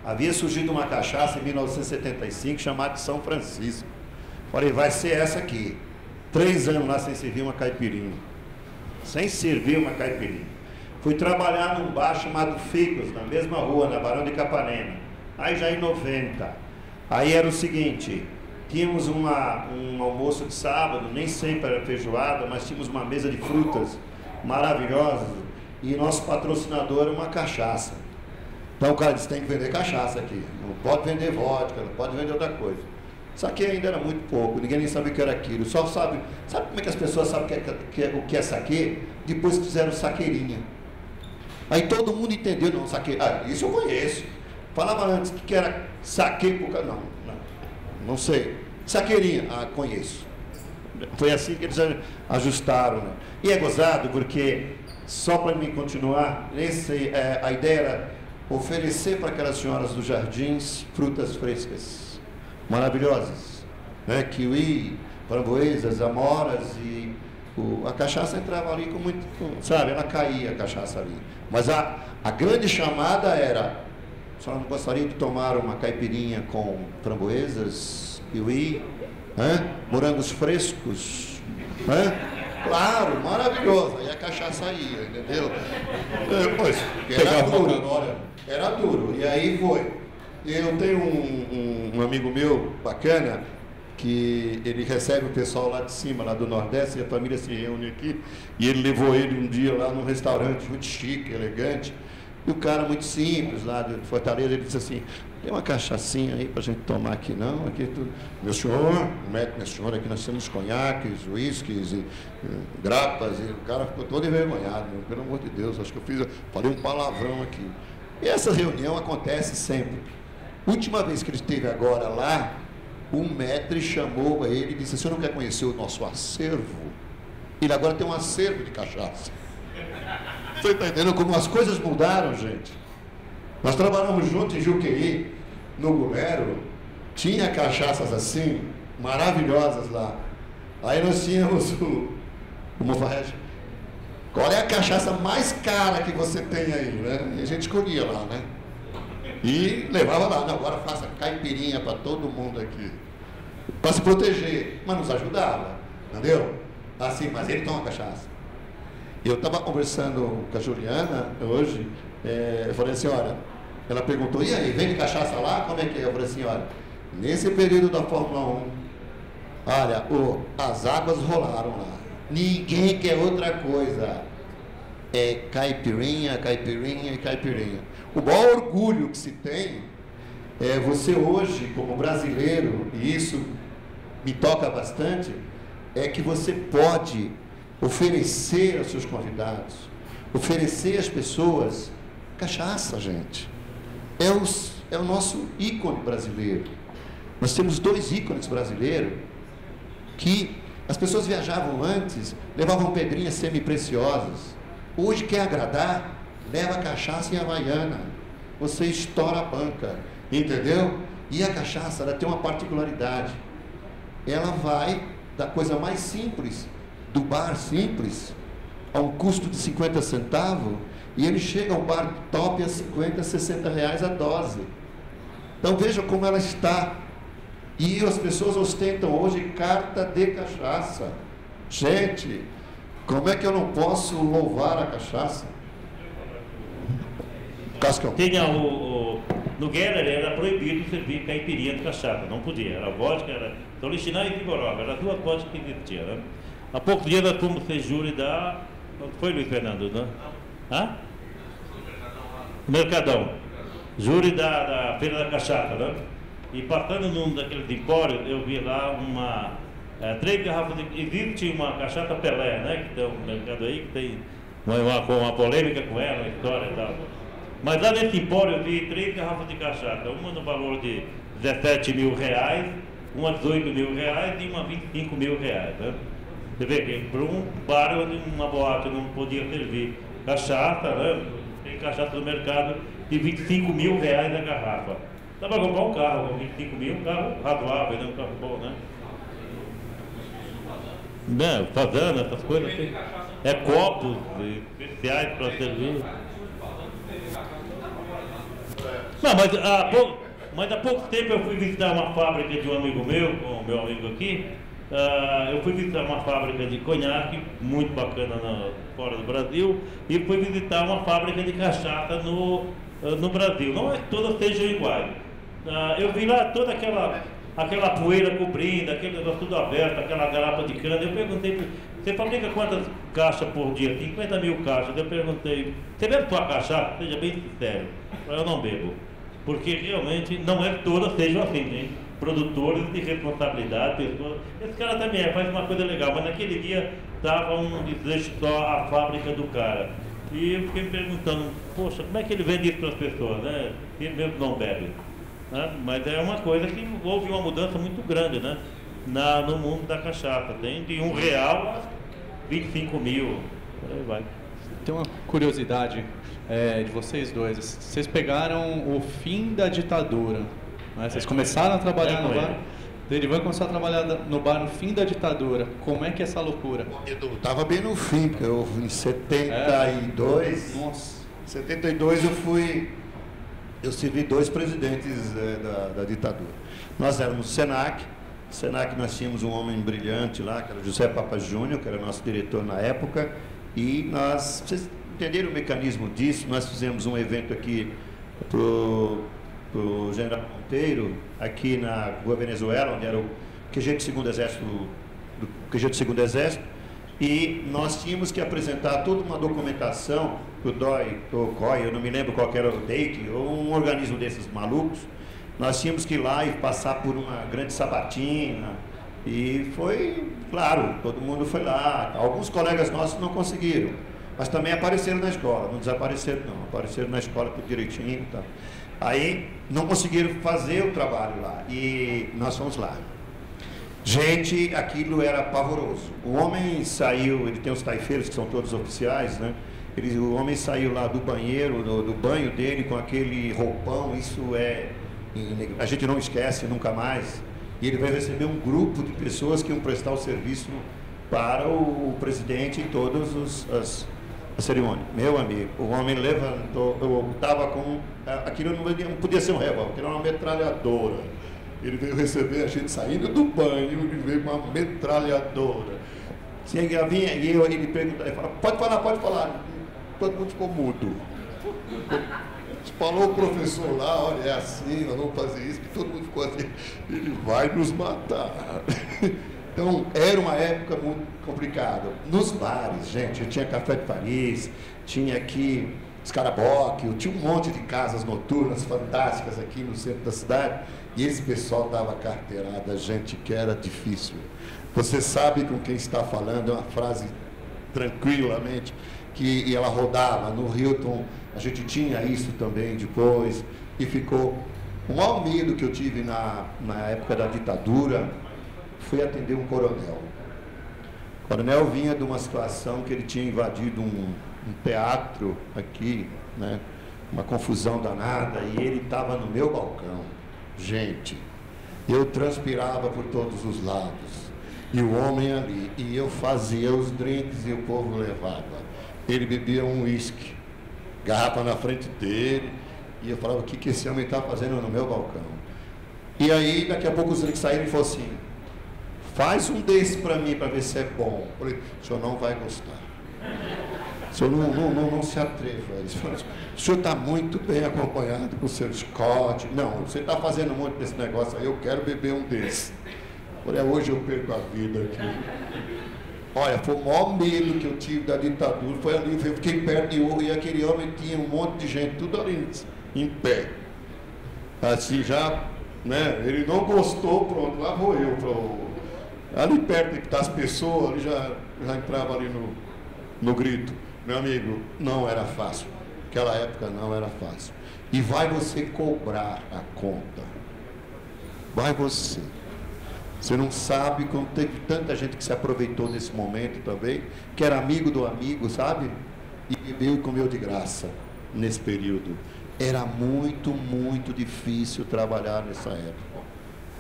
Havia surgido uma cachaça em 1975 chamada de São Francisco. Falei, vai ser essa aqui. 3 anos lá sem servir uma caipirinha. Sem servir uma caipirinha. Fui trabalhar num bar chamado Ficos, na mesma rua, na Barão de Capanema. Aí já em 90. Aí era o seguinte, tínhamos um almoço de sábado, nem sempre era feijoada, mas tínhamos uma mesa de frutas maravilhosas, e nosso patrocinador era uma cachaça. Então o cara disse, tem que vender cachaça aqui, não pode vender vodka, não pode vender outra coisa. Saque ainda era muito pouco, ninguém nem sabia o que era aquilo. Só sabe como é que as pessoas sabem o que é saque? Depois que fizeram saqueirinha. Aí todo mundo entendeu, não, saque. Isso eu conheço. Falava antes que era saque, não sei. Saqueirinha, conheço. Foi assim que eles ajustaram, né? E é gozado porque, só para mim continuar, a ideia era oferecer para aquelas senhoras dos jardins frutas frescas, maravilhosas, né? Kiwi, framboesas, amoras, e a cachaça entrava ali com muito, sabe, ela caía a cachaça ali. Mas a grande chamada era, a senhora não gostaria de tomar uma caipirinha com framboesas, kiwi, morangos frescos, claro, maravilhoso. Aí a cachaça ia, entendeu? Pois, era duro, e aí foi. Eu tenho um amigo meu bacana, que ele recebe o pessoal lá de cima, lá do Nordeste, e a família se reúne aqui, e ele levou ele um dia lá num restaurante muito chique, elegante, e o cara muito simples lá de Fortaleza, ele disse assim, tem uma cachaçinha aí pra gente tomar aqui, não? Aqui tudo. Meu senhor, meu senhor, aqui nós temos conhaques, uísques e grapas, e o cara ficou todo envergonhado, pelo amor de Deus, acho que falei um palavrão aqui. E essa reunião acontece sempre. Última vez que ele esteve agora lá, o maître chamou ele e disse, você não quer conhecer o nosso acervo? Ele agora tem um acervo de cachaça. Você está entendendo como as coisas mudaram, gente? Nós trabalhamos juntos em Juqueí, no Gulero, tinha cachaças assim, maravilhosas lá. Aí nós tínhamos o Mofarrege. Qual é a cachaça mais cara que você tem aí, né? E a gente escolhia lá, né? E levava lá, não, agora faça caipirinha para todo mundo aqui. Para se proteger, mas nos ajudava, entendeu? Assim, mas ele toma cachaça. Eu estava conversando com a Juliana hoje, eu falei assim, olha, ela perguntou, e aí, vende cachaça lá? Como é que é? Eu falei assim, olha, nesse período da Fórmula 1, olha, as águas rolaram lá. Ninguém quer outra coisa. É caipirinha, caipirinha e caipirinha. O maior orgulho que se tem é você hoje, como brasileiro, e isso me toca bastante, é que você pode oferecer aos seus convidados, oferecer às pessoas cachaça, gente. É o nosso ícone brasileiro. Nós temos 2 ícones brasileiros que as pessoas viajavam antes, levavam pedrinhas semi-preciosas. Hoje quer agradar, leva cachaça em Havaiana. Você estoura a banca, entendeu? E a cachaça, ela tem uma particularidade. Ela vai da coisa mais simples, do bar simples, a um custo de 50 centavos, e ele chega ao bar top a 50, 60 reais a dose. Então veja como ela está. E as pessoas ostentam hoje carta de cachaça. Gente, como é que eu não posso louvar a cachaça? Cascão. Tinha no Guerra era proibido servir caipirinha de cachaça, não podia. Era vodka, era Tolichinã e Vigorosa, eram 2 coisas que existiam, né? Há poucos dias nós fomos ser júri da... Não foi, Luiz Fernando, não? Hã? Mercadão. Júri da Feira da Cachaça, né? E passando num daqueles empórios, eu vi lá 3 garrafas de... Existe uma cachaça Pelé, né? Que tem um mercado aí, que tem uma polêmica com ela, uma história e tal. Mas lá nesse empório eu vi 3 garrafas de cachaça, uma no valor de 17 mil reais, uma 18 mil reais e uma 25 mil reais, né? Você vê que para um bar onde uma boate não podia servir cachaça, né? Tem cachaça no mercado de 25 mil reais a garrafa. Dá para comprar um carro com 25 mil, um carro razoável, né? Um carro bom, né? Não, fazendo essas coisas assim. É copos especiais para servir. Não, mas há pouco tempo eu fui visitar uma fábrica de um amigo meu, com o meu amigo aqui. Eu fui visitar uma fábrica de conhaque, muito bacana fora do Brasil, e fui visitar uma fábrica de cachaça no Brasil. Não é que todas sejam iguais. Eu vi lá toda aquela poeira cobrindo, aquele negócio tudo aberto, aquela garrafa de cana. Eu perguntei, você fabrica quantas caixas por dia? 50 mil caixas. Eu perguntei, você bebe sua cachaça? Seja bem sincero. Eu não bebo. Porque realmente não é que todas sejam assim, né? Produtores de responsabilidade, pessoas. Esse cara também faz uma coisa legal, mas naquele dia estava um desejo só a fábrica do cara. E eu fiquei me perguntando, poxa, como é que ele vende isso para as pessoas, né? Ele mesmo não bebe. Né? Mas é uma coisa que houve uma mudança muito grande, né? No mundo da cachaça. Tem de R$1 a 25 mil. Aí vai. Tem uma curiosidade de vocês dois. Vocês pegaram o fim da ditadura, né? Vocês começaram a trabalhar no bar. Derivan começou a trabalhar no bar no fim da ditadura. Como é que é essa loucura? Eu estava bem no fim, porque eu em 72. Nossa. Em 72 eu servi 2 presidentes da ditadura. Nós éramos o Senac. No Senac nós tínhamos um homem brilhante lá, que era José Papa Júnior, que era nosso diretor na época. E vocês entenderam o mecanismo disso? Nós fizemos um evento aqui para o General Monteiro, aqui na Rua Venezuela, onde era o QG do Segundo Exército, e nós tínhamos que apresentar toda uma documentação para o DOI, ou COI, eu não me lembro qual era o DEIC, ou um organismo desses malucos. Nós tínhamos que ir lá e passar por uma grande sabatina, e foi, claro, todo mundo foi lá. Alguns colegas nossos não conseguiram, mas também apareceram na escola, não desapareceram não, apareceram na escola tudo direitinho, tá? Aí não conseguiram fazer o trabalho lá, e nós fomos lá. Gente, aquilo era pavoroso. O homem saiu, ele tem os taifeiros que são todos oficiais, né? O homem saiu lá do banheiro, do banho dele com aquele roupão, isso a gente não esquece nunca mais. E ele vai receber um grupo de pessoas que iam prestar o serviço para o presidente em todas as cerimônias. Meu amigo, o homem levantou, eu estava com, aquilo não podia ser um revólver, aquilo era uma metralhadora. Ele veio receber a gente saindo do banho e veio com uma metralhadora. Sim, ele perguntou, ele falou, pode falar. Todo mundo ficou mudo. Falou o professor lá, olha, é assim, nós vamos fazer isso, e todo mundo ficou assim, ele vai nos matar. Então, era uma época muito complicada. Nos bares, gente, tinha Café de Paris, tinha aqui Scaraboc, tinha um monte de casas noturnas fantásticas aqui no centro da cidade, e esse pessoal dava carteirada, gente, que era difícil. Você sabe com quem está falando, é uma frase tranquilamente, que ela rodava no Hilton, a gente tinha isso também depois, e ficou. O maior medo que eu tive na época da ditadura foi atender um coronel. O coronel vinha de uma situação que ele tinha invadido um teatro aqui, né, uma confusão danada, e ele estava no meu balcão. Gente, eu transpirava por todos os lados, e o homem ali, e eu fazia os drinks e o povo levava. Ele bebia um uísque, garrafa na frente dele, e eu falava, o que esse homem está fazendo no meu balcão? E aí, daqui a pouco os drinks saíram e falou assim, faz um desse para mim, para ver se é bom. Eu falei, o senhor não vai gostar. O senhor não se atreva. Ele falou, o senhor está muito bem acompanhado com o seu Scott. Não, você está fazendo muito desse negócio aí, eu quero beber um desse. Eu falei, hoje eu perco a vida aqui. Olha, foi o maior medo que eu tive da ditadura, foi ali, eu fiquei perto de ouro, e aquele homem tinha um monte de gente, tudo ali em pé. Assim, já, né, ele não gostou, pronto, lá vou eu. Ali perto das pessoas, ali já entrava ali no grito. Meu amigo, não era fácil, aquela época não era fácil. E vai você cobrar a conta, vai você. Você não sabe como teve tanta gente que se aproveitou nesse momento também, que era amigo do amigo, sabe? E bebeu e comeu de graça nesse período. Era muito, muito difícil trabalhar nessa época.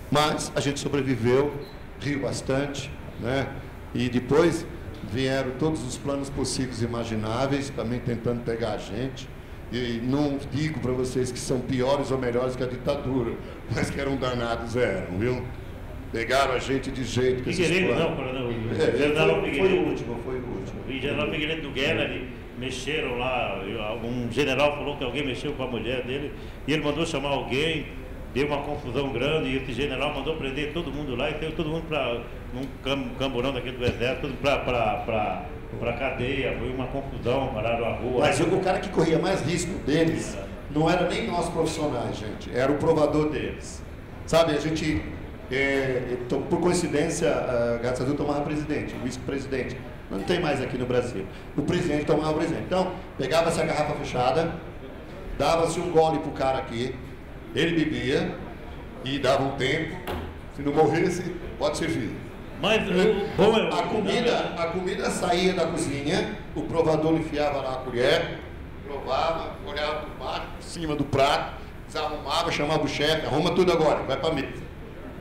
Mas a gente sobreviveu, riu bastante, né? E depois vieram todos os planos possíveis e imagináveis, também tentando pegar a gente. E não digo para vocês que são piores ou melhores que a ditadura, mas que eram danados, viu? Pegaram a gente de jeito que Figueiredo não, coronel. Foi o último. O general Figueiredo do Guerra, mexeram lá, um general falou que alguém mexeu com a mulher dele, e ele mandou chamar alguém, deu uma confusão grande, e esse general mandou prender todo mundo lá, e teve todo mundo num camburão daquele do exército, todo pra cadeia, foi uma confusão, pararam a rua. Mas o cara que corria mais risco deles, não era nem nós profissionais, gente, era o provador deles. Sabe, a gente... por coincidência, a Gata Azul tomava presidente, o vice-presidente. Não tem mais aqui no Brasil. O presidente tomava o presidente. Então, pegava-se a garrafa fechada, dava-se um gole pro cara aqui, ele bebia e dava um tempo. Se não morresse, pode servir. Mas a comida saía da cozinha, o provador enfiava lá a colher, provava, olhava por baixo, por cima do prato, desarrumava, chamava o chefe, arruma tudo agora, vai pra mesa.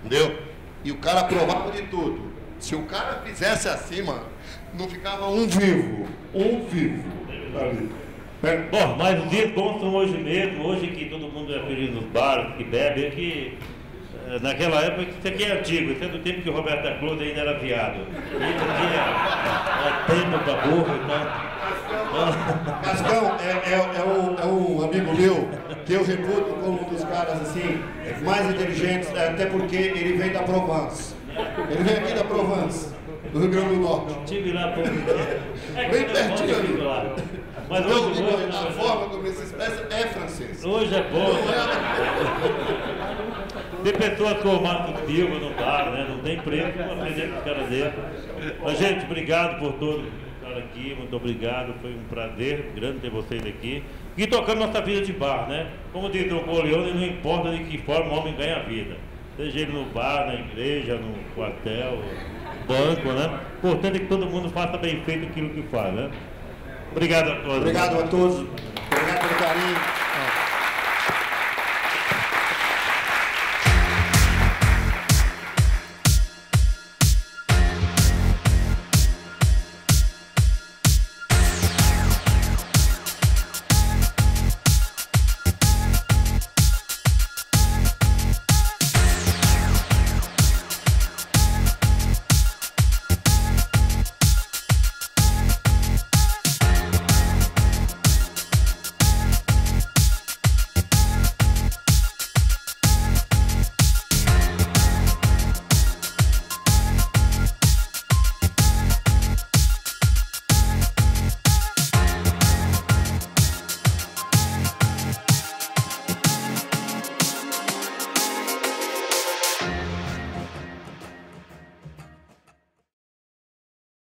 Entendeu? E o cara provava de tudo. Se o cara fizesse assim, mano, não ficava um vivo. Ali. Bom, mas os dias bons são hoje mesmo, hoje que todo mundo é feliz nos bares, que bebe, é que naquela época, isso aqui é antigo, isso é do tempo que o Roberto da Cruz ainda era viado. Isso tinha tempo pra burro e tal. Cascão é um amigo meu que eu reputo como um dos caras assim, mais inteligentes, até porque ele vem da Provence. Ele vem aqui da Provence, do Rio Grande do Norte. Estive lá por bem pertinho ali. Mas hoje, a forma como ele se expressa é francês. Hoje é bom. Tem pessoas como o Marco Silva no bar, né? Não tem preço para aprender com os caras dele. Mas, gente, obrigado por todos estar aqui. Muito obrigado. Foi um prazer grande ter vocês aqui. E tocando nossa vida de bar, né? Como diz o Corleone, não importa de que forma o homem ganha a vida. seja ele no bar, na igreja, no quartel, no banco, né? O importante é que todo mundo faça bem feito aquilo que faz, né? Obrigado a todos. Obrigado a todos.